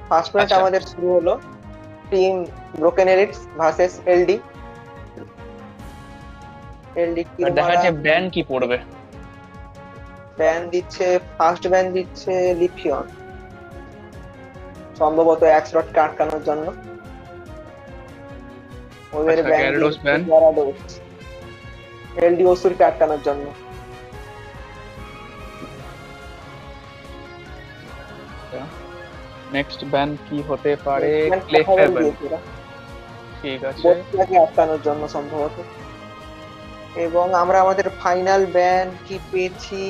First match আচ্ছা। আমাদের শুরু হলো টিম ব্রোকেন এলিটস ভার্সেস এলডি। এলডি এবার দেখা কিরমারা যাচ্ছে ব্যান কি পড়বে। ব্যান দিচ্ছে, ফার্স্ট ব্যান দিচ্ছে লিফিয়ন, সম্ভবত এক স্লটকে আটকানোর জন্য। ওদের আচ্ছা, ব্যান গ্যারাডোস দিয়েছে ব্যান। গ্যারাডোস, এলডি অসুরকে আটকানোর জন্য। নেক্সট ব্যান কি হতে পারে? নেক্সট ব্যান ক্লেফে ক্যাথাবেল ব্যান। দিয়েছে ওরা, ঠিক আছে। বোটটাকে আটকানোর জন্য সম্ভবত। এবং আমরা আমাদের ফাইনাল ব্যান কি পেয়েছি?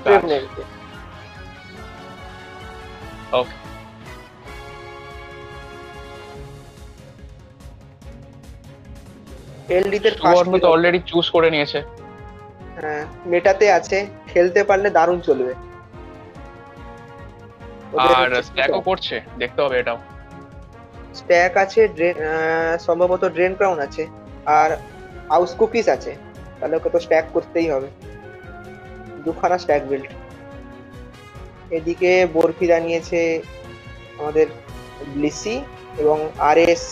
গাছ। ট্রেভনেন্টকে। ওকে। এলডি দের ফার্স্ট সুবর্ণ কিল তো হবে। অলরেডি চুজ করে নিয়েছে। হ্যাঁ, মেটাতে আছে, খেলতে পারলে দারুণ চলবে। ওদের আর হচ্ছে স্ট্যাকও করছে, দেখতে হবে এটাও। স্ট্যাক আছে, সম্ভবত ড্রেন ক্রাউন আছে, আর হাউস কুকিজ আছে। তাহলে ওকে তো স্ট্যাক করতেই হবে, দুখানা স্ট্যাক বিল্ড। এদিকে বরফি জানিয়েছে আমাদের ব্লিসি এবং আর এস।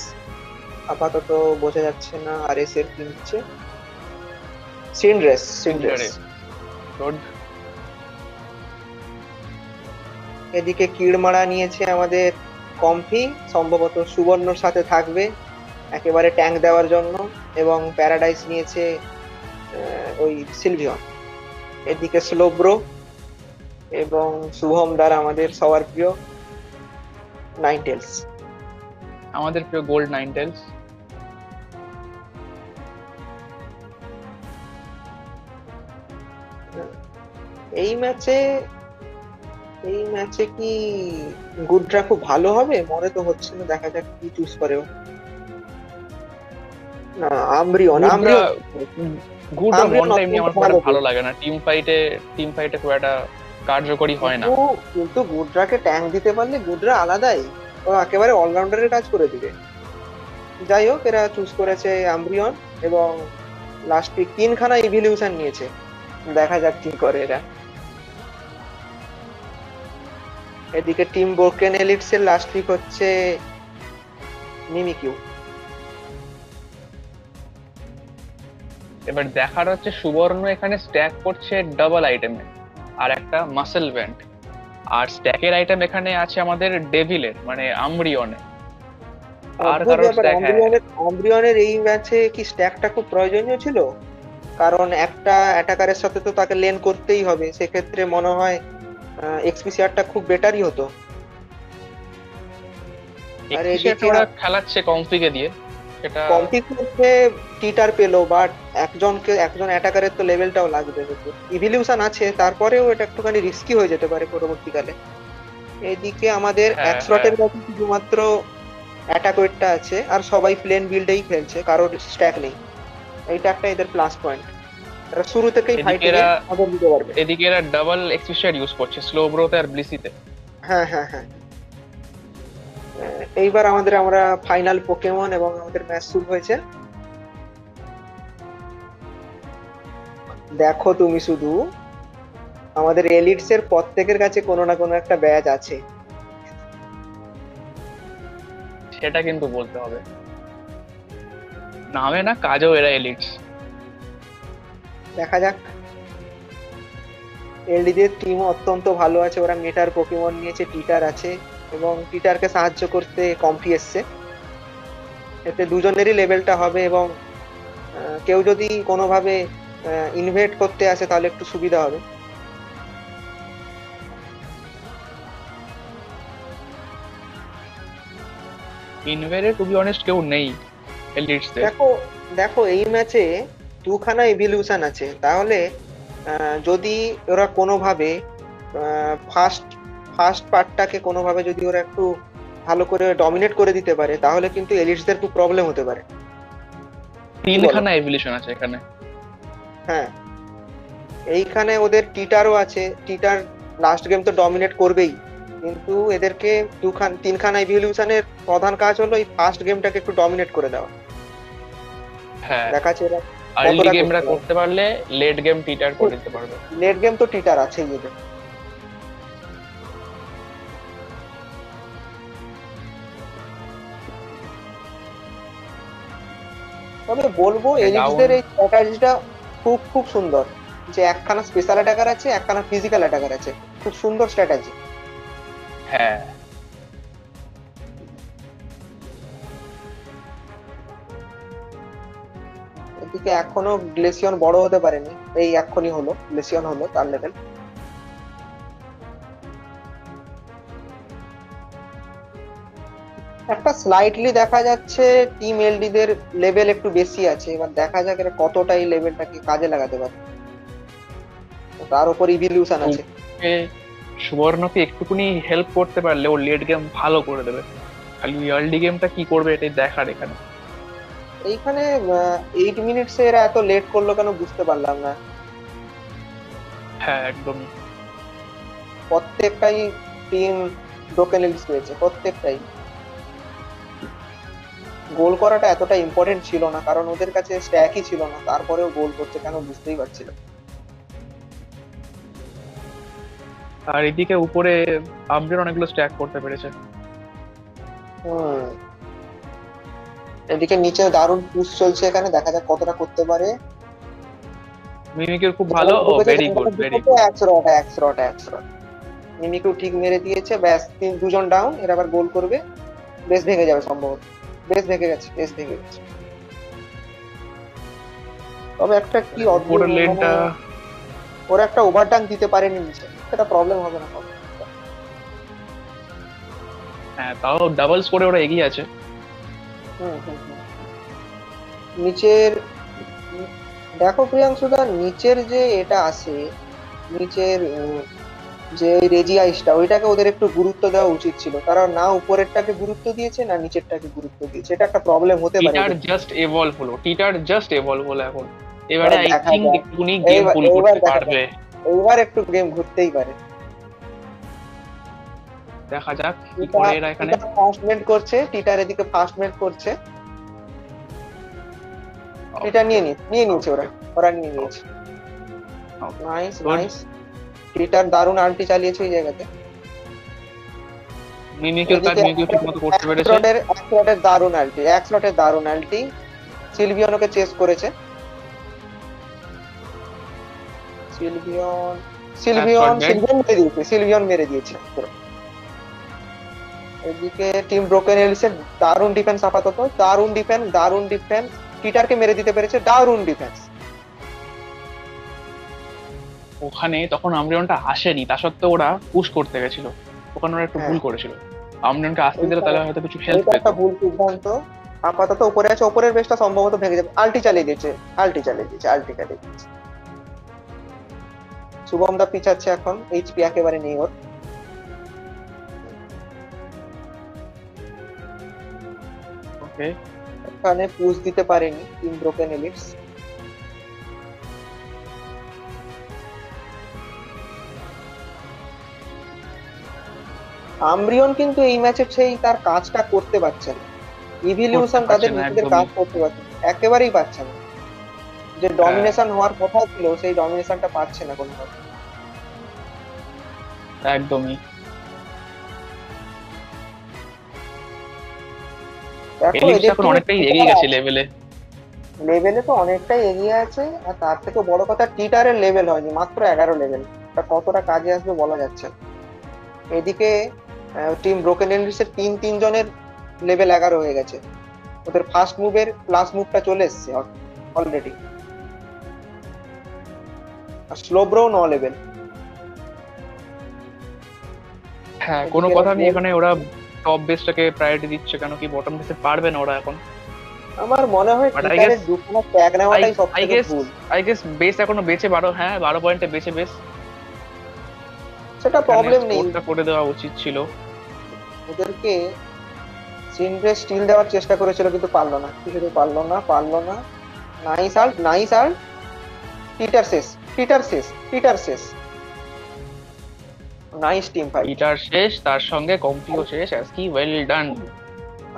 আপাতত বোঝা যাচ্ছে না আর এস এর কি হচ্ছে। সিনড্রেস সিনড্রেস। সিন্ডারে। গুড। এদিকে কিড়মারা নিয়েছে আমাদের কমফি, সম্ভবত সুবর্ণর সাথে থাকবে একেবারে ট্যাঙ্ক দেওয়ার জন্য। এবং প্যারাডাইস নিয়েছে ওই সিলভিয়ন। এদিকে স্লোব্রো এবং শুভম দ্বারা আমাদের সবার প্রিয় নাইনটেলস। আমাদের প্রিয় গোল্ড নাইন টেলস। এই ম্যাচে এই ম্যাচে কি গুডরা খুব ভালো হবে মনে তো হচ্ছে না, দেখা যাক কি চুজ করে ও। না, আমরিয়ন গুডরা। আমরিয়ন গুডরা আমরিয়ন মনটা এমনি অত্যন্ত আমার খুব ভালো একটা ভালো player। লাগে না, টিম ফাইটে খুব একটা কার্যকরী হয় না। কিন্তু কিন্তু গুডরাকে ট্যাঙ্ক দিতে পারলে গুডরা আলাদাই, ও একেবারে অলরাউন্ডারের কাজ করে দিবে। যাই হোক, এরা চুজ করেছে আমরিয়ন এবং লাস্ট পিক তিনখানা ইভলিউশন নিয়েছে। দেখা যাক কি করে এরা। এদিকে টিম ব্রোকেন এলিটস এর লাস্ট পিক হচ্ছে মিমিকিউ। এবার দেখার হচ্ছে সুবর্ণ এখানে স্ট্যাক করছে ডাবল আইটেমে আর একটা মাসেল ব্যান্ড। আর স্ট্যাকের আইটেম এখানে আছে আমাদের ডেভিলের মানে আমরিয়নে। আর অদ্ভুত কারোর ব্যাপার, স্ট্যাক, হ্যাঁ। আম্ব্রিয়নের এই ম্যাচে কি স্ট্যাকটা খুব প্রয়োজনীয় ছিল? কারণ একটা অ্যাটাকারের সাথে তো তাকে লেন করতেই হবে, সেক্ষেত্রে মনে হয় এক্সপিসিআরটা খুব বেটারই হতো। আর এক্সিসিয়ারটা এদিকে ওরা খেলাচ্ছে কমফিকে দিয়ে, সেটা। কমপ্লিট করতে টিটার পেলো, বাট একজন অ্যাটাকারের তো লেভেলটাও লাগবে। ইভিলিউশন আছে, তারপরেও এটা একটুখানি রিস্কি হয়ে যেতে পারে পরবর্তীকালে। এদিকে আমাদের এক হ্যাঁ, হ্যাঁ। স্লটের কাছে শুধুমাত্র অ্যাটাকওয়েটটা আছে, আর সবাই প্লেন বিল্ডেই খেলছে, কারোর স্ট্যাক নেই। এইটা একটা এদের প্লাস পয়েন্ট, এরা শুরু থেকেই এদিকে ফাইটিং এ এরা নজর দিতে পারবে। এদিকে এরা ডাবল এক্সিসিয়ার ইউজ করছে স্লো ব্রোতে আর ব্লিসিতে। হ্যাঁ হ্যাঁ হ্যাঁ। এইবার আমরা ফাইনাল পোকেমন এবং আমাদের ম্যাচ শুরু হয়েছে। দেখো তুমি শুধু, আমাদের এলিটস এর প্রত্যেকের কাছে কোনো না কোনো একটা ব্যাচ আছে। সেটা কিন্তু বলতে হবে, নামে না কাজেও এরা এলিটস। দেখা যাক। এলডিদের টিম অত্যন্ত ভালো আছে, ওরা মেটার পোকেমন নিয়েছে, টিটার আছে এবং টিটারকে সাহায্য করতে কমফি এসছে। এতে দুজনেরই লেভেলটা হবে এবং কেউ যদি কোনোভাবে ইনভেট করতে আসে তাহলে একটু সুবিধা হবে। ইনভেরে টু বি অনেস্ট কেউ নেই এলিটসদের। দেখো দেখো এই ম্যাচে দুখানা ইভলিউশন আছে, তাহলে যদি ওরা কোনোভাবে ফার্স্ট ফার্স্ট পার্টটাকে কোনোভাবে যদি ওরা একটু ভালো করে ডমিনেট করে দিতে পারে, তাহলে কিন্তু এলিটসদের খুব প্রবলেম হতে পারে। কি বলো? তিনখানা এভলিউশন আছে এখানে। হ্যাঁ, এইখানে ওদের টিটারও আছে, টিটার লাস্ট গেম তো ডমিনেট করবেই, কিন্তু এদেরকে তিনখানা ইভলিউশনের প্রধান কাজ হলো এই ফার্স্ট গেমটাকে একটু ডমিনেট করে দেওয়া। হ্যাঁ। দেখাচ্ছে এরা আর্লি কতটা গেমরা করতে পারে। করতে পারলে লেট গেম টিটার করে দিতে পারবে। লেট গেম তো টিটার আছেই এদের। তবে বলবো ডাউন। এলিক্সদের এই স্ট্র্যাটেজিটা খুব খুব সুন্দর, যে একখানা স্পেশাল অ্যাটাকার আছে, একখানা ফিজিক্যাল অ্যাটাকার আছে, খুব সুন্দর স্ট্র্যাটেজি। হ্যাঁ, এদিকে এখনো গ্লেসিয়ন বড় হতে পারেনি, এই এক্ষুনি হলো গ্লেসিয়ন হলো তার লেভেল। একটা স্লাইটলি দেখা যাচ্ছে টিম এলডি দের লেভেল একটু বেশি আছে, এবার দেখা যাক এরা কতটা এই লেভেলটাকে কাজে লাগাতে পারে, তার উপর ইভিলিউশন আছে। ওকে, সুবর্ণকে একটুকুনি হেল্প করতে পারলে ও লেট গেম ভালো করে দেবে। খালি আর্লি গেমটা কি করবে এটাই দেখার এখানে। এইখানে 8 মিনিটসে এরা এত লেট করলো কেন বুঝতে পারলাম না। হ্যাঁ একদমই। প্রত্যেকটাই টিম ব্রোকেন এলিস পেয়েছে, প্রত্যেকটাই। গোল করাটা এতটা ইম্পর্টেন্ট ছিল না, কারণ ওদের কাছে স্ট্যাকই ছিল না, তারপরেও গোল করছে কেন বুঝতেই পারছিল। আর এদিকে উপরে আমজের অনেকগুলো স্ট্যাক করতে পেরেছে। হুম, এদিকে নিচে দারুণ পুশ চলছে, এখানে দেখা যাক কতটা করতে পারে। মিমিকের খুব ভালো, ও ভেরি গুড ভেরি গুড। মিমিকেও ঠিক মেরে দিয়েছে, ব্যাস দুজন ডাউন, এরা আবার গোল করবে, বেশ ভেঙে যাবে সম্ভবত। বেশ ভেঙে গেছে, বেশ ভেঙে গেছে। তবে একটা কি অদ্ভুত, উপরের মানে লেনটা। ওরা একটা ওভারটান দিতে পারেনি নিচে, সেটা প্রবলেম হবে না কবে। হ্যাঁ, তাও ডাবলস করে ওরা এগিয়ে আছে। হুম হুম হুম। নিচের দেখো প্রিয়াংশুদা, নিচের যে এটা আছে, নিচের যে রেজিয়াইসটা, ওইটাকে ওদের একটু গুরুত্ব দেওয়া উচিত ছিল, তারা না উপরেরটাকে গুরুত্ব দিয়েছে না নিচেরটাকে গুরুত্ব দিয়েছে, এটা একটা প্রবলেম হতে পারে টিটার এদের। জাস্ট এভলভ হলো, টিটার জাস্ট এভলভ হলো এখন। এবারে এবার আই দেখা থিঙ্ক যাক, একটুখানি গেম এইবার পুল এইবার করতে দেখা যাক, পারবে। এইবার একটু গেম ঘুরতেই পারে। দেখা যাক কি করে এরা এখানে। ফার্স্ট মেড করছে, টিটার এদিকে ফার্স্ট মেড করছে, টিটার ওকে, নিয়ে নিয়েছে ওরা, ওরা নিয়ে নিয়েছে। নাইস নাইস, টিটার দারুণ আল্টি চালিয়েছে এই জায়গাতে। মিমিকের কাজ এদিকে মিমিকেও ঠিক মতো করতে পেরেছে। এক স্লটের দারুণ আল্টি, এক স্লটের দারুণ আল্টি, সিলভিয়নকে চেস করেছে। সিলভিয়ন হ্যাঁ, শর্ট সিলভিয়ন ডেড। সিলভিয়ন মেরে দিয়েছে, সিলভিয়ন মেরে দিয়েছে পুরো। এদিকে টিম ব্রোকেন এলিসের দারুণ ডিফেন্স, আপাতত দারুণ ডিফেন্স, দারুণ ডিফেন্স, টিটারকে মেরে দিতে পেরেছে, দারুণ ডিফেন্স। ওখানে তখন আমরিয়নটা আসেনি, তা সত্ত্বেও ওরা পুশ করতে গেছিল। ওখানে ওরা একটু হ্যাঁ, ভুল করেছিল। আমরিয়নকে আসতে দিলে এইটা তাহলে হয়তো কিছু হেল্প এইটা পেত। একটা ভুল সিদ্ধান্ত। আপাতত উপরে আছে, উপরের বেসটা সম্ভবত ভেঙে যাবে, আল্টি চালিয়ে দিয়েছে, আল্টি চালিয়ে দিয়েছে, আল্টি চালিয়ে দিয়েছে। শুভম দা পিছাচ্ছে এখন, এইচপি একেবারে নেই ওর। ওকে, এখানে পুশ দিতে পারেনি টিম ব্রোকেন এলিটস। আমরিয়ন কিন্তু এই ম্যাচে সেই তার কাজটা করতে পারছে না, করতে ইভিলিউশন পারছে তাদের না নিজেদের একদমই। কাজ করতে পারছে না, একেবারেই পারছে না। যে হ্যাঁ, ডমিনেশন হওয়ার কথা ছিল, সেই ডমিনেশনটা পাচ্ছে না কোনোভাবে। একদমই। দেখো এলিপস এদের এখন টিমে অনেকটাই এগিয়ে গেছে লেভেলে। লেভেলে তো অনেকটাই এগিয়ে আছে, আর তার থেকে বড় কথা টিটারের লেভেল হয়নি, মাত্র 11 লেভেল। তা কতটা কাজে আসবে বলা যাচ্ছে না। এদিকে টিম ব্রোকেন এন্ড্রিস এর তিনজনের লেভেল 11 হয়ে গেছে, ওদের ফার্স্ট মুভের প্লাস মুভটা চলে এসছে অলরেডি। আর স্লো ব্রো 9 লেভেল। হ্যাঁ, কোনো এদিকে কথা নেই, এখানে ওরা টপ বেসটাকে প্রায়োরিটি দিচ্ছে, কেন কি বটম বেসে পারবে না ওরা এখন। আমার মনে হয় বাট আই গেস টিটারের দুখানা ট্যাগ আই নেওয়াটাই সব আই থেকে গেস ভুল। আই গেস বেস এখনো বেঁচে 12, হ্যাঁ 12 পয়েন্টে বেঁচে বেস। সেটা এখানে প্রবলেম নেই, স্কোরটা করে দেওয়া উচিত ছিল। ওদেরকে সিনরে স্টিল দেওয়ার চেষ্টা করেছিল কিন্তু পারলো না, কিছুতে পারলো না, পারলো না। নাইস আল্ট, নাইস আল্ট, টিটার শেষ, টিটার শেষ, টিটার শেষ। Nice team fight. এটার শেষ, তার সঙ্গে কম্পিও শেষ, অ্যাজ কি ওয়েল ডান।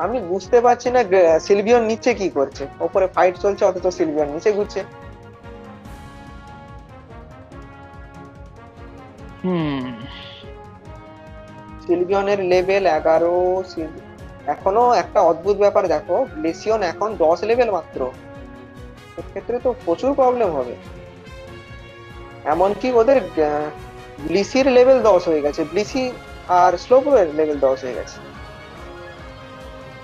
আমি বুঝতে পারছি না সিলভিয়ন নিচে কি করছে, ওপরে ফাইট চলছে অথচ সিলভিয়ন নিচে ঘুরছে। হুম। সিলভিয়নের লেভেল 11। এখনো একটা অদ্ভুত ব্যাপার দেখো, গ্লেসিয়ন এখন 10 লেভেল মাত্র, সেক্ষেত্রে তো প্রচুর প্রবলেম হবে। এমনকি ওদের ব্লিসির লেভেল 10 হয়ে গেছে, ব্লিসি আর স্লোব্রো এর লেভেল 10 হয়ে গেছে।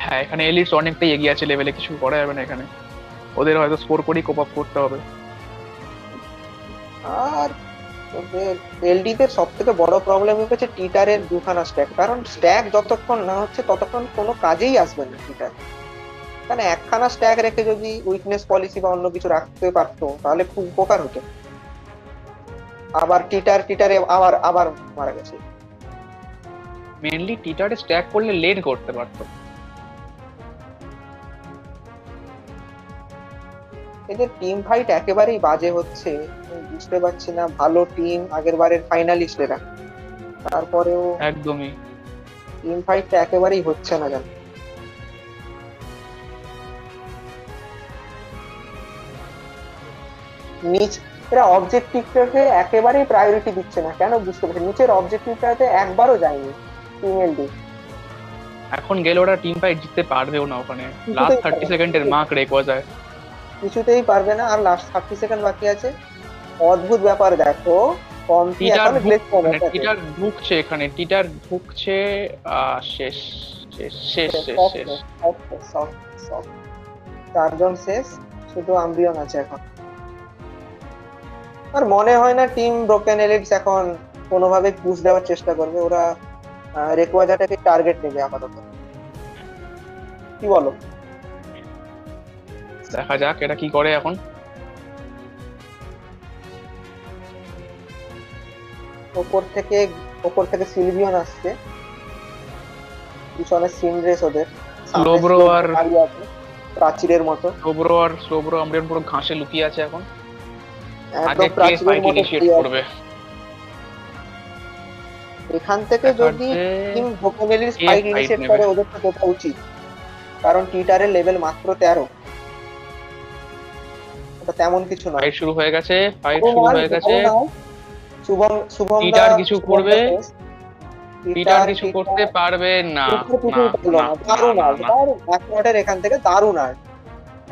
হ্যাঁ, এখানে এলিটস অনেকটাই এগিয়ে আছে লেভেলে, কিছু করা যাবে না এখানে। ওদের হয়তো স্কোর করেই কোপ আপ করতে হবে। আর ওদের এলডি দের সব থেকে বড় প্রবলেম হচ্ছে টিটারের দুখানা স্ট্যাক, কারণ স্ট্যাক যতক্ষণ না হচ্ছে ততক্ষণ কোনো কাজেই আসবে না টিটার। কারণ একখানা স্ট্যাক রেখে যদি উইকনেস পলিসি বা অন্য কিছু রাখতে পারতো তাহলে খুব উপকার হতো। আবার টিটারে আবার আবার মারা গেছে। মেনলি টিটারে স্ট্যাক করলে লেট করতে পারতো। এদের টিম ফাইট একেবারেই বাজে হচ্ছে। আমি বুঝতে পারছি না, ভালো টিম, আগের বারের ফাইনালিস্ট এরা, তারপরেও একদমই। টিম ফাইটটা একেবারেই হচ্ছে না জানো। নিচ এরা অবজেক্টিভটাকে একেবারেই প্রায়োরিটি দিচ্ছে না, কেন বুঝতে পারছি। নিচের অবজেক্টিভটাতে একবারও যায়নি টিম এলডি। এখন গেলে ওরা টিম ফাইট জিততে পারবেও না ওখানে। লাস্ট কিছুতেই 30 পারবে না, সেকেন্ডের মার্ক রেখে যায়। কিছুতেই পারবে না। আর লাস্ট 30 সেকেন্ড বাকি আছে। অদ্ভুত ব্যাপার দেখো, কমতি টিটার এখন গ্লেজ কম মানে আছে। টিটার ঢুকছে এখানে, টিটার ঢুকছে। শেষ শেষ শেষ শেষ শেষ। চারজন শেষ, শুধু আম্বিয়ন আছে এখন। আর মনে হয় না টিম ব্রোকেন এলিটস এখন কোনোভাবে পুশ দেওয়ার চেষ্টা করবে। ওরা রেকোয়াজাটাকে টার্গেট নেবে আপাতত, কি বলো? দেখা যাক এটা কি করে এখন। ওপর থেকে ওপর থেকে সিলভিয়ন আসছে, পিছনে সিনরেস ওদের, সামনে স্লোব্রো স্লোব্রো আর দাঁড়িয়ে আছে প্রাচীরের মতো। স্লোব্রো আমরিয়ন পুরো ঘাসে লুকিয়ে আছে এখন। আগে একদম কে প্রাচীরের ফাইট মতো ইনিশিয়েট দাঁড়িয়ে আছে। করবে? এখান থেকে দেখার যদি যে টিম ব্রোকেন এলিটস কে ফাইট ফাইট ইনিশিয়েট নেবে। করে ওদের তো যেটা উচিত, কারণ টিটারের লেভেল মাত্র 13, ওটা তেমন কিছু নয়। ফাইট শুরু হয়ে গেছে, ফাইট দারুণ শুরু আর হয়ে গেছে। দারুণ আর শুভম শুভম দা টিটার কিছু শুভম দা করবে? শেষ। টিটার টিটার কিছু টিটার করতে পারবে না। টিটার না কিছুই পারলো না না, না দারুণ না আর না। দারুণ অ্যাকওয়ার্ডের এখান থেকে দারুণ আর।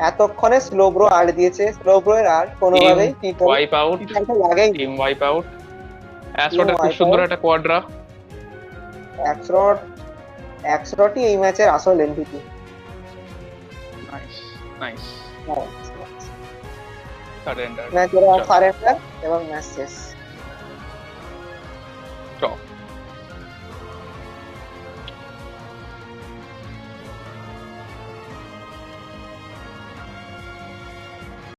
এতক্ষণে স্লোব্রো আর্ট দিয়েছে, স্লোব্রো এর আর টিম কোনোভাবেই টিটারে ওয়াইপ আউট। টিটারকে লাগেইনি। Team wipe out. টিম অ্যাস্ট্রোটা খুব ওয়াইপ সুন্দর আউট। একটা কোয়াড্রা। অ্যাক্সরট, অ্যাক্সরটই এই ম্যাচের আসল এমভিপি। Nice nice. হ্যাঁ, সারেন্ডার। ম্যাচের সারেন্ডার এবং ম্যাচ শেষ। চল।